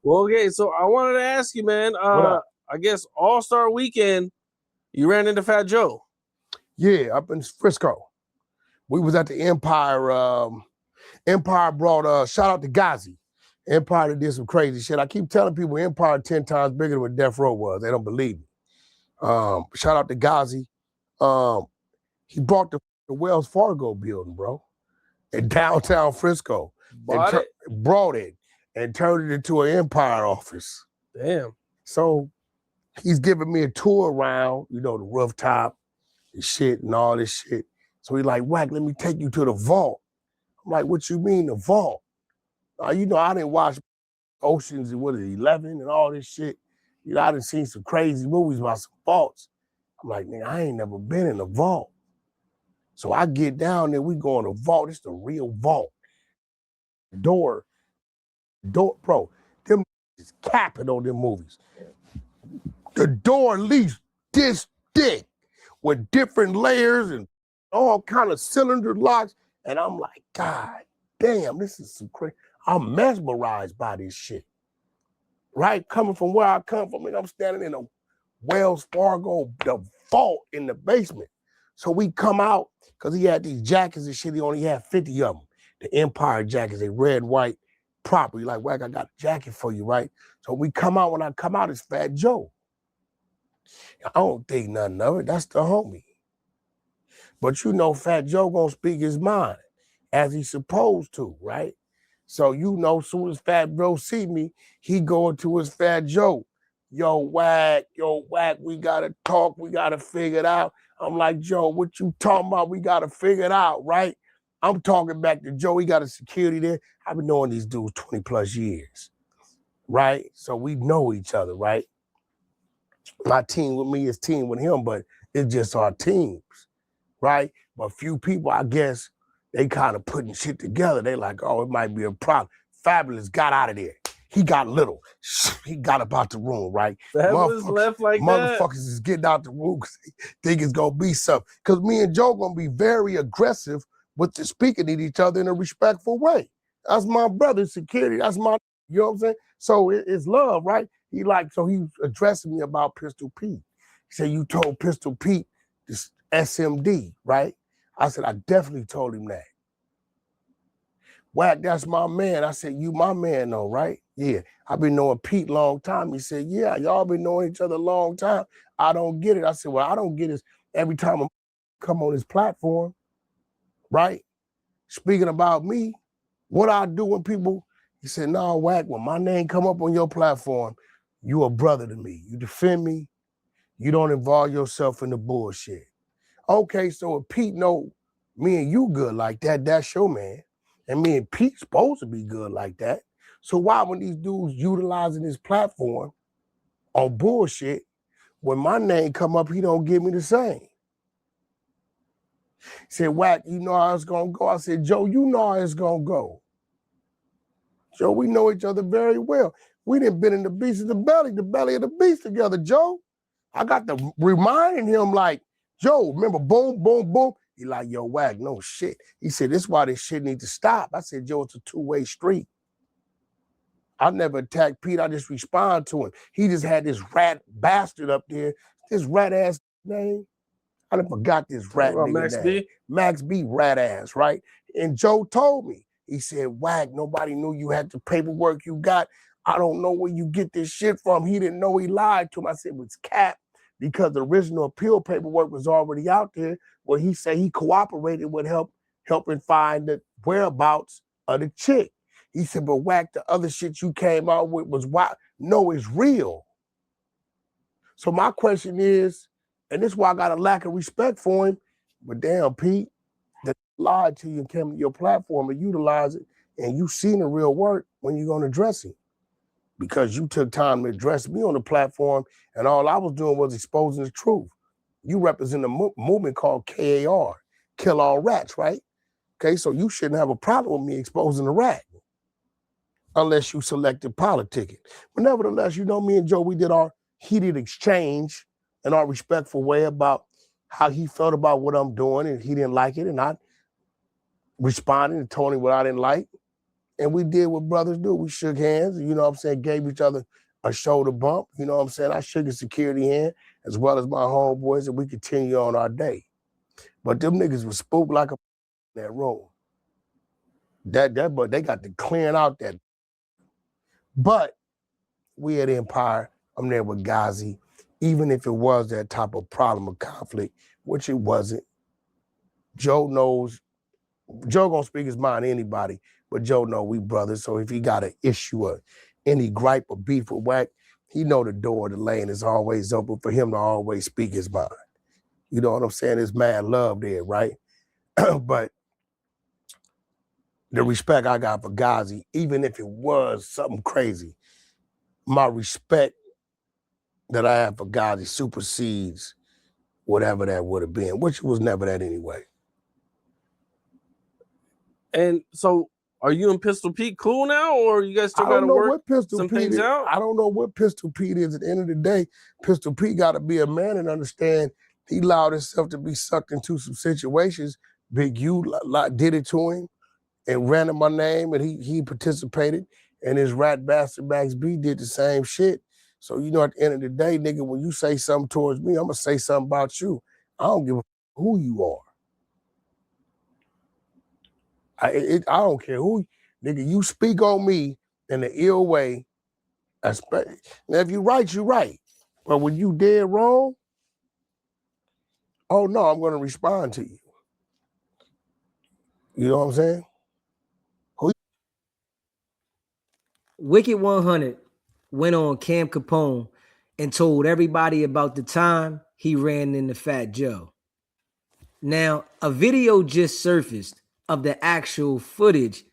Well, okay, so I wanted to ask you, man. I guess All-Star Weekend, you ran into Fat Joe. Yeah, up in Frisco. We was at the Empire. Empire brought, shout out to DEEZY. Empire did some crazy shit. I keep telling people Empire 10 times bigger than what Death Row was. They don't believe me. Shout out to DEEZY. He brought the Wells Fargo building, bro, in downtown Frisco. Brought it and turned it into an Empire office. Damn. So he's giving me a tour around, you know, the rooftop and shit and all this shit. So he's like, Wack, let me take you to the vault. I'm like, what you mean the vault? You know, I didn't watch Oceans and 11 and all this shit. You know, I done seen some crazy movies about some vaults. I'm like, man, I ain't never been in a vault. So I get down there, we go in the vault. It's the real vault. Door, bro, them is capping on them movies. The door at least this thick with different layers and all kind of cylinder locks. And I'm like, God damn, this is some crazy. I'm mesmerized by this shit. Right? Coming from where I come from, and I'm standing in a Wells Fargo, the vault in the basement. So we come out, because he had these jackets and shit, he only had 50 of them. The Empire jackets, they red, white, proper. You're like, Wack, I got a jacket for you, right? So we come out, when I come out, it's Fat Joe. I don't think nothing of it, that's the homie. But you know Fat Joe gonna speak his mind, as he's supposed to, right? So you know, soon as Fat Bro see me, he going to his Fat Joe. Yo, Wack, we gotta talk, we gotta figure it out. I'm like, Joe, what you talking about? We gotta figure it out, right? I'm talking back to Joe, he got a security there. I've been knowing these dudes 20 plus years, right? So we know each other, right? My team with me is team with him, but it's just our teams, right? But few people, I guess, they kind of putting shit together. They like, oh, it might be a problem. Fabulous got out of there. He got little. He got up out the room, right? Fabulous left like that. Motherfuckers is getting out the room because they think it's going to be something. Because me and Joe going to be very aggressive with the speaking at each other in a respectful way. That's my brother's security. That's my, you know what I'm saying? So it's love, right? He was addressing me about Pistol Pete. He said, you told Pistol Pete this SMD, right? I said, I definitely told him that. Wack, that's my man. I said, you my man though, right? Yeah, I've been knowing Pete a long time. He said, yeah, y'all been knowing each other a long time. I don't get it. I said, well, I don't get it every time I come on this platform, right? Speaking about me, what I do when people, he said, no, Wack, when my name come up on your platform, you a brother to me. You defend me. You don't involve yourself in the bullshit. Okay, so if Pete know me and you good like that, that's your man. And me and Pete supposed to be good like that. So why when these dudes utilizing this platform on bullshit, when my name come up, he don't give me the same? He said, Wack, you know how it's gonna go? I said, Joe, you know how it's gonna go. Joe, we know each other very well. We done been in the beast of the belly of the beast together, Joe. I got to reminding him like, Joe, remember, boom, boom, boom. He like, yo, Wack, no shit. He said, this is why this shit need to stop. I said, Joe, it's a two-way street. I never attacked Pete, I just respond to him. He just had this rat bastard up there, this rat ass name. I done forgot this rat nigga Max name. B? Max B, rat ass, right? And Joe told me, he said, Wack, nobody knew you had the paperwork you got. I don't know where you get this shit from. He didn't know, he lied to him. I said, it was cap. Because the original appeal paperwork was already out there where he said he cooperated with helping find the whereabouts of the chick. He said, but Wack, the other shit you came out with was why? No, it's real. So my question is, and this is why I got a lack of respect for him, but damn, Pete, that lied to you and came to your platform and utilize it, and you seen the real work when you're gonna address it. Because you took time to address me on the platform, and all I was doing was exposing the truth. You represent a movement called KAR, Kill All Rats, right? Okay, so you shouldn't have a problem with me exposing the rat, unless you selected politicking. But nevertheless, you know, me and Joe, we did our heated exchange in our respectful way about how he felt about what I'm doing, and he didn't like it, and I responded and told him what I didn't like. and we did what brothers do. We shook hands, you know what I'm saying, gave each other a shoulder bump, you know what I'm saying? I shook his security hand as well as my homeboys, and we continue on our day. But them niggas was spooked like a in that room. But they got to clearing out that. But we at Empire, I'm there with Ghazi, even if it was that type of problem or conflict, which it wasn't. Joe knows, Joe gonna speak his mind to anybody, but Joe know we brothers, so if he got an issue or any gripe or beef with Wack, he know the door of the lane is always open for him to always speak his mind. You know what I'm saying? There's mad love there, right? But the respect I got for Ghazi, even if it was something crazy, my respect that I have for Ghazi supersedes whatever that would have been, which was never that anyway. And so, are you and Pistol Pete cool now, or you guys still got to work some things out? I don't know what Pistol Pete is. At the end of the day, Pistol Pete got to be a man and understand he allowed himself to be sucked into some situations. Big U did it to him and ran in my name, and he participated. And his rat bastard Max B did the same shit. So, you know, at the end of the day, nigga, when you say something towards me, I'm going to say something about you. I don't give a who you are. I don't care who, nigga, you speak on me in an ill way. Now, if you right, you right. But when you dead wrong, oh no, I'm going to respond to you. You know what I'm saying? Wicked 100 went on Cam Capone and told everybody about the time he ran into Fat Joe. Now, a video just surfaced of the actual footage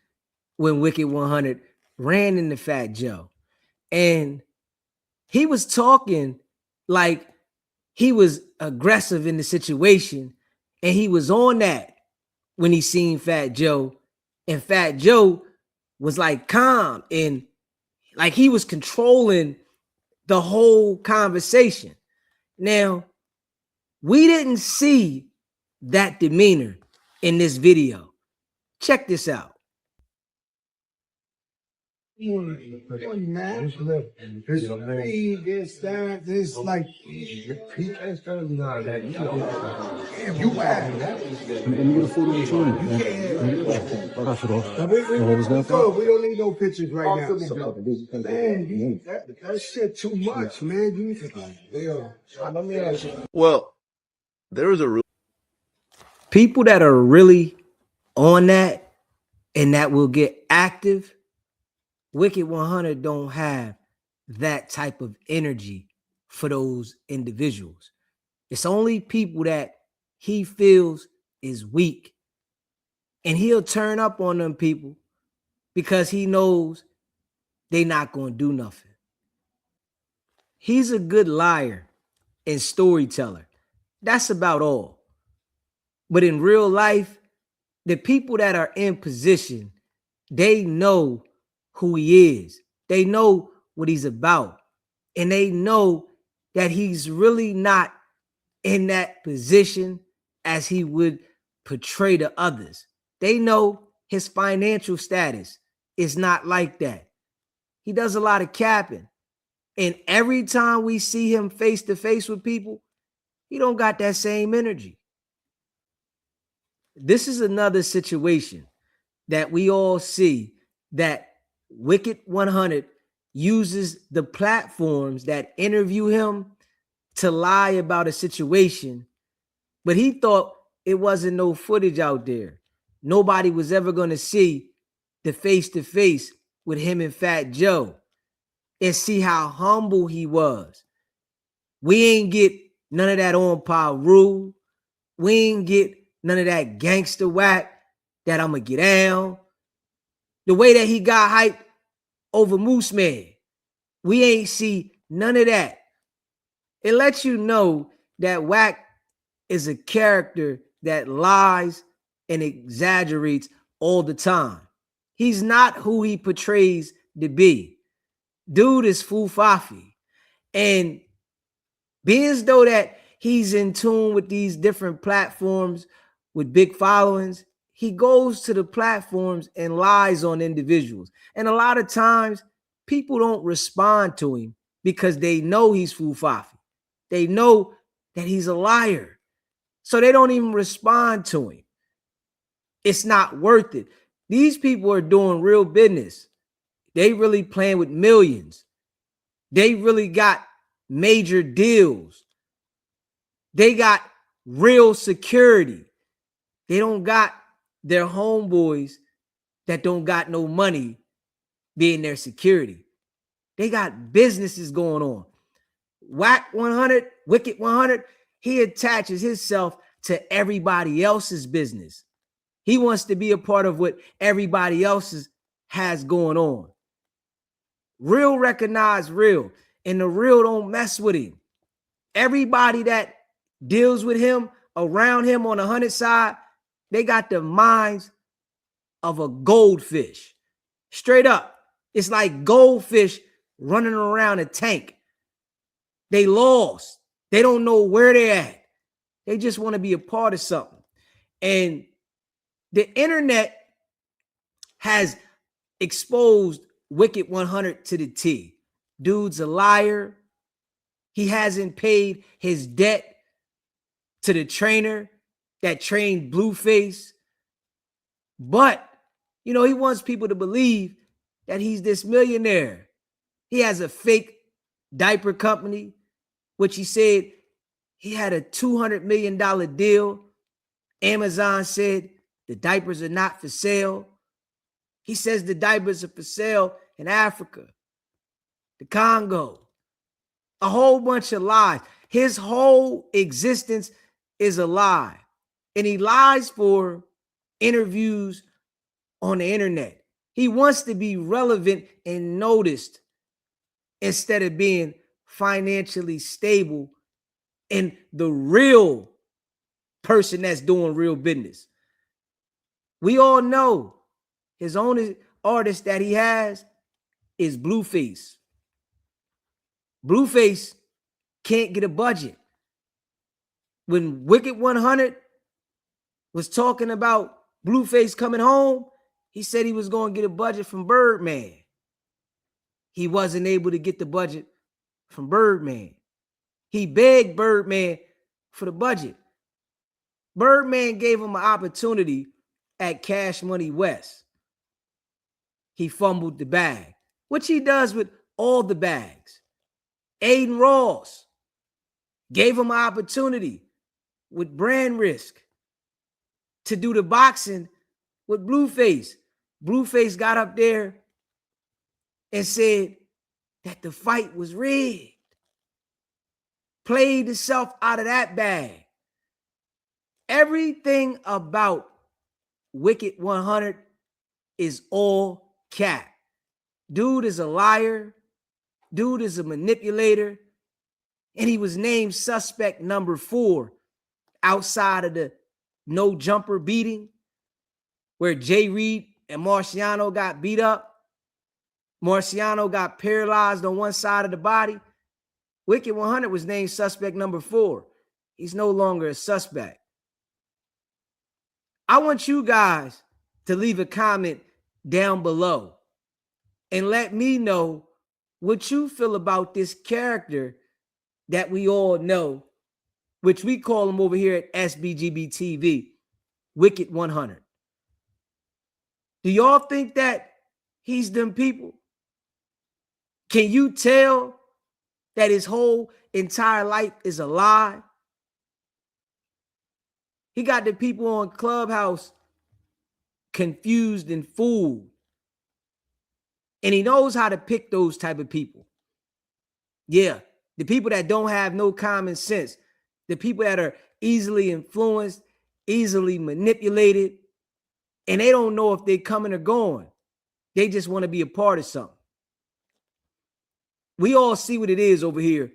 when Wicked 100 ran into Fat Joe. And he was talking like he was aggressive in the situation, and he was on that when he seen Fat Joe, and Fat Joe was like calm and like he was controlling the whole conversation. Now, we didn't see that demeanor in this video. Check this out. Man, it's me, this, that, this, like, he can't stand me out of that. You act. Let me get a photo of you. You can't. Pass it off. We don't need no pictures right now. Man, that shit too much, man. Well, there is a people that are really on that and that will get active. Wicked 100 don't have that type of energy for those individuals. It's only people that he feels is weak. And he'll turn up on them people because he knows they not going to do nothing. He's a good liar and storyteller. That's about all. But in real life, the people that are in position, they know who he is. They know what he's about. And they know that he's really not in that position as he would portray to others. They know his financial status is not like that. He does a lot of capping. And every time we see him face to face with people, he don't got that same energy. This is another situation that we all see that Wicked 100 uses the platforms that interview him to lie about a situation, but he thought it wasn't no footage out there. Nobody was ever going to see the face-to-face with him and Fat Joe and see how humble he was. We ain't get none of that on par rule. We ain't get none of that gangster whack that I'm going to get down. The way that he got hyped over Moose Man, we ain't see none of that. It lets you know that Wack is a character that lies and exaggerates all the time. He's not who he portrays to be. Dude is fufafi. And being as though that he's in tune with these different platforms with big followings, he goes to the platforms and lies on individuals. And a lot of times people don't respond to him because they know he's fufafi. They know that he's a liar. So they don't even respond to him. It's not worth it. These people are doing real business. They really playing with millions. They really got major deals. They got real security. They don't got their homeboys that don't got no money being their security. They got businesses going on. Wack 100, Wicked 100, he attaches himself to everybody else's business. He wants to be a part of what everybody else has going on. Real recognize real, and the real don't mess with him. Everybody that deals with him, around him on the 100 side, they got the minds of a goldfish. Straight up. It's like goldfish running around a tank. They lost. They don't know where they're at. They just want to be a part of something. And the internet has exposed Wicked 100 to the T. Dude's a liar. He hasn't paid his debt to the trainer that trained Blueface. But, you know, he wants people to believe that he's this millionaire. He has a fake diaper company, which he said he had a $200 million deal. Amazon said the diapers are not for sale. He says the diapers are for sale in Africa, the Congo, a whole bunch of lies. His whole existence is a lie. And he lies for interviews on the internet. He wants to be relevant and noticed instead of being financially stable and the real person that's doing real business. We all know his only artist that he has is Blueface. Blueface can't get a budget. When Wicked 100 was talking about Blueface coming home, he said he was going to get a budget from Birdman. He wasn't able to get the budget from Birdman. He begged Birdman for the budget. Birdman gave him an opportunity at Cash Money West. He fumbled the bag, which he does with all the bags. Aiden Ross gave him an opportunity with brand risk to do the boxing with Blueface. Blueface got up there and said that the fight was rigged. Played himself out of that bag. Everything about Wicked 100 is all cap. Dude is a liar. Dude is a manipulator. And he was named suspect number 4 outside of the no jumper beating where Jay Reed and Marciano got beat up. Marciano got paralyzed on one side of the body. Wicked 100 was named suspect number 4. He's no longer a suspect. I want you guys to leave a comment down below and let me know what you feel about this character that we all know, which we call him over here at SBGB TV, Wicked 100. Do y'all think that he's them people? Can you tell that his whole entire life is a lie? He got the people on Clubhouse confused and fooled. And he knows how to pick those type of people. Yeah, the people that don't have no common sense. The people that are easily influenced, easily manipulated, and they don't know if they're coming or going. They just want to be a part of something. We all see what it is over here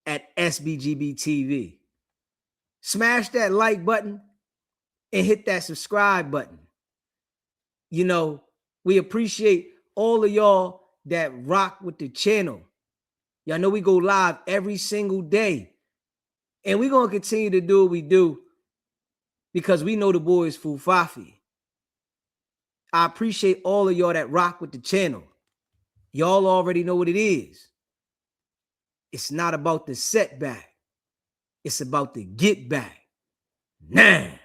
at SBGB TV. Smash that like button and hit that subscribe button. You know, we appreciate all of y'all that rock with the channel. Y'all know we go live every single day. And we're going to continue to do what we do because we know the boys fufafi. I appreciate all of y'all that rock with the channel. Y'all already know what it is. It's not about the setback. It's about the get back. Now.